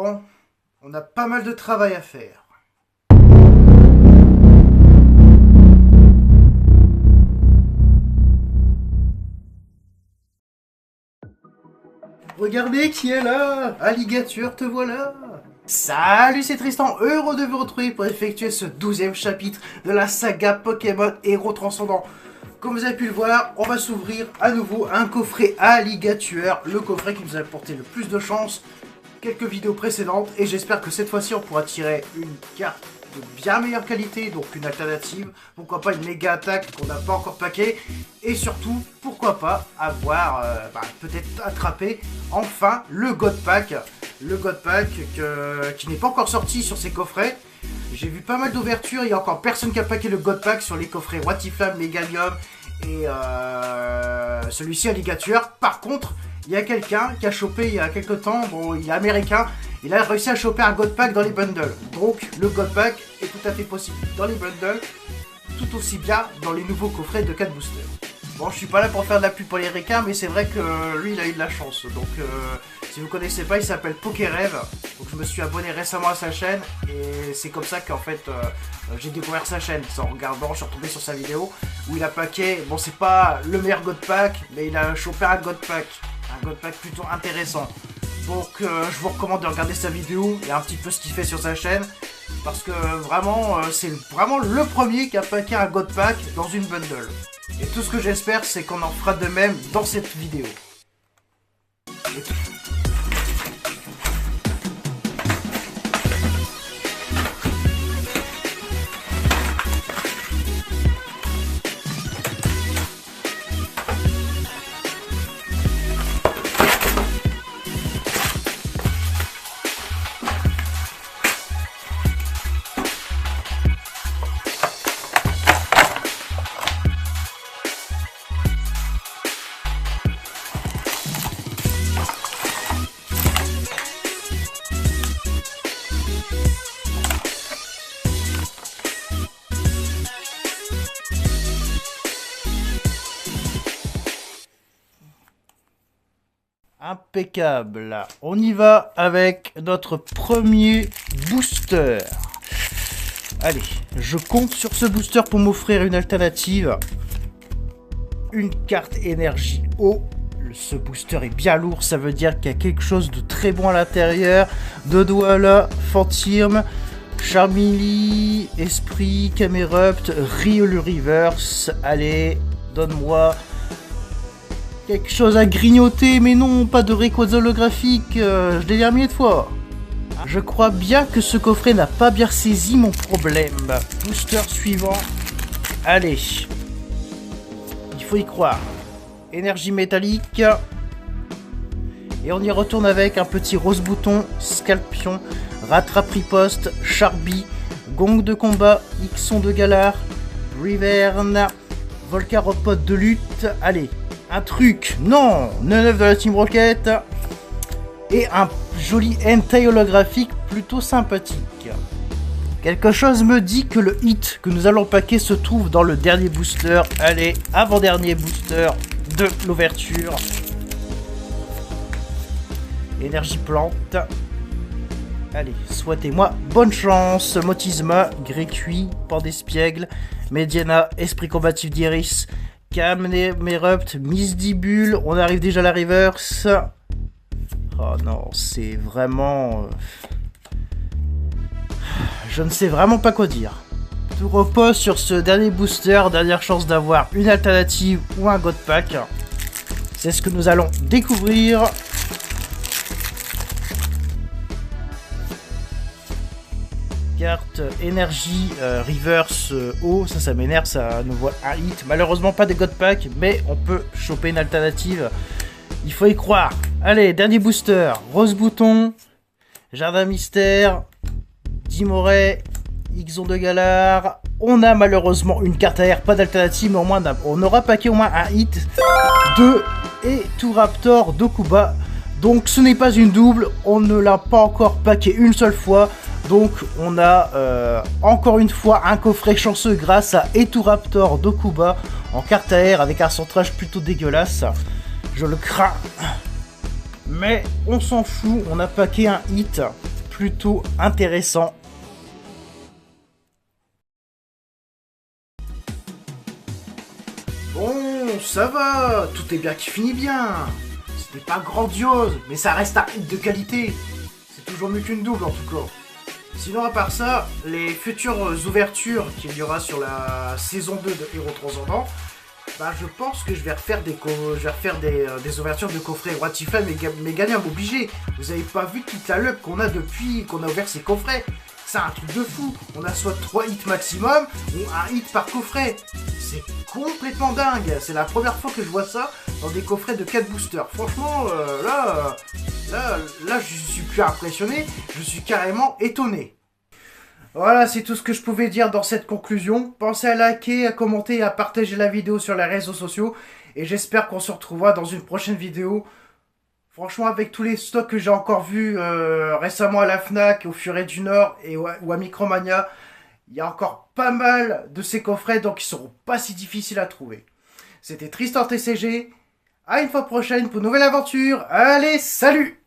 Bon, on a pas mal de travail à faire. Regardez qui est là! Alligature, te voilà! Salut, c'est Tristan, heureux de vous retrouver pour effectuer ce 12e chapitre de la saga Pokémon Héros Transcendant. Comme vous avez pu le voir, on va s'ouvrir à nouveau un coffret Alligature, le coffret qui nous a apporté le plus de chance. Quelques vidéos précédentes, et j'espère que cette fois-ci on pourra tirer une carte de bien meilleure qualité, donc une alternative, pourquoi pas une méga attaque qu'on n'a pas encore paqué, et surtout, pourquoi pas avoir, peut-être attrapé enfin le God Pack, qui n'est pas encore sorti sur ces coffrets. J'ai vu pas mal d'ouvertures, il y a encore personne qui a paqué le God Pack sur les coffrets Watiflam, Meganium et celui-ci Alligature. Par contre, il y a quelqu'un qui a chopé il y a quelques temps, bon il est américain, il a réussi à choper un God Pack dans les bundles. Donc le God Pack est tout à fait possible dans les bundles, tout aussi bien dans les nouveaux coffrets de 4 boosters. Bon, je suis pas là pour faire de la pub pour les requins, mais c'est vrai que lui il a eu de la chance. Donc si vous connaissez pas, il s'appelle Pokérêve. Donc je me suis abonné récemment à sa chaîne et c'est comme ça qu'en fait j'ai découvert sa chaîne. C'est en regardant, je suis retombé sur sa vidéo où il a paqué, bon c'est pas le meilleur God Pack, mais il a chopé un God Pack plutôt intéressant. Donc je vous recommande de regarder sa vidéo et un petit peu ce qu'il fait sur sa chaîne. Parce que vraiment, c'est vraiment le premier qui a paqué un God Pack dans une bundle. Et tout ce que j'espère, c'est qu'on en fera de même dans cette vidéo. Impeccable. On y va avec notre premier booster. Allez, je compte sur ce booster pour m'offrir une alternative. Une carte énergie eau. Ce booster est bien lourd, ça veut dire qu'il y a quelque chose de très bon à l'intérieur. Doduala, Fantirm, Charmeleon, Esprit, Camerupt, Riolu Reverse. Allez, donne-moi quelque chose à grignoter, mais non, pas de Rayquaza holographique, je l'ai terminé de fois. Je crois bien que ce coffret n'a pas bien saisi mon problème. Booster suivant. Allez. Il faut y croire. Énergie métallique. Et on y retourne avec un petit rose bouton, Scalpion, Rattrap Riposte, Charby, Gong de combat, Ixon de Galar, Riverne, Volcaropode de lutte. Allez. Un truc, non, 9 de la Team Rocket et un joli hentai holographique plutôt sympathique. Quelque chose me dit que le hit que nous allons paquer se trouve dans le dernier booster. Allez, avant-dernier booster de l'ouverture. Énergie plante. Allez, souhaitez-moi bonne chance. Motisma, Grécuit, Pandespiègle, Mediana, Esprit combatif d'Iris, Camerupt, Misdibule, on arrive déjà à la reverse. Oh non, c'est vraiment... Je ne sais vraiment pas quoi dire. Tout repose sur ce dernier booster, dernière chance d'avoir une alternative ou un God Pack. C'est ce que nous allons découvrir. Carte énergie reverse eau, ça m'énerve, ça nous voit un hit. Malheureusement pas de God Pack, mais on peut choper une alternative. Il faut y croire. Allez, dernier booster. Rose bouton, Jardin mystère, Dimoret, Ixon de Galar. On a malheureusement une carte AR, pas d'alternative, mais au moins on aura paqué au moins un hit de Eturaptor d'Okuba. Donc ce n'est pas une double, on ne l'a pas encore paqué une seule fois. Donc on a encore une fois un coffret chanceux grâce à Eturaptor d'Okuba en carte AR avec un centrage plutôt dégueulasse. Je le crains. Mais on s'en fout, on a paqué un hit. plutôt intéressant. Bon, ça va, tout est bien qui finit bien. C'était pas grandiose, mais ça reste un hit de qualité. C'est toujours mieux qu'une double en tout cas. Sinon, à part ça, les futures ouvertures qu'il y aura sur la saison 2 de Héros Transcendant, bah, je pense que je vais refaire des ouvertures de coffrets What If mais gagnant obligé. Vous avez pas vu toute la luck qu'on a depuis qu'on a ouvert ces coffrets. C'est un truc de fou. On a soit 3 hits maximum ou un hit par coffret. C'est complètement dingue. C'est la première fois que je vois ça dans des coffrets de 4 boosters. Franchement, là, je suis plus impressionné. Je suis carrément étonné. Voilà, c'est tout ce que je pouvais dire dans cette conclusion. Pensez à liker, à commenter et à partager la vidéo sur les réseaux sociaux. Et j'espère qu'on se retrouvera dans une prochaine vidéo. Franchement, avec tous les stocks que j'ai encore vus récemment à la Fnac, au Furet du Nord ou à Micromania, il y a encore pas mal de ces coffrets, donc ils seront pas si difficiles à trouver. C'était Tristan TCG. À une fois prochaine pour une nouvelle aventure. Allez, salut!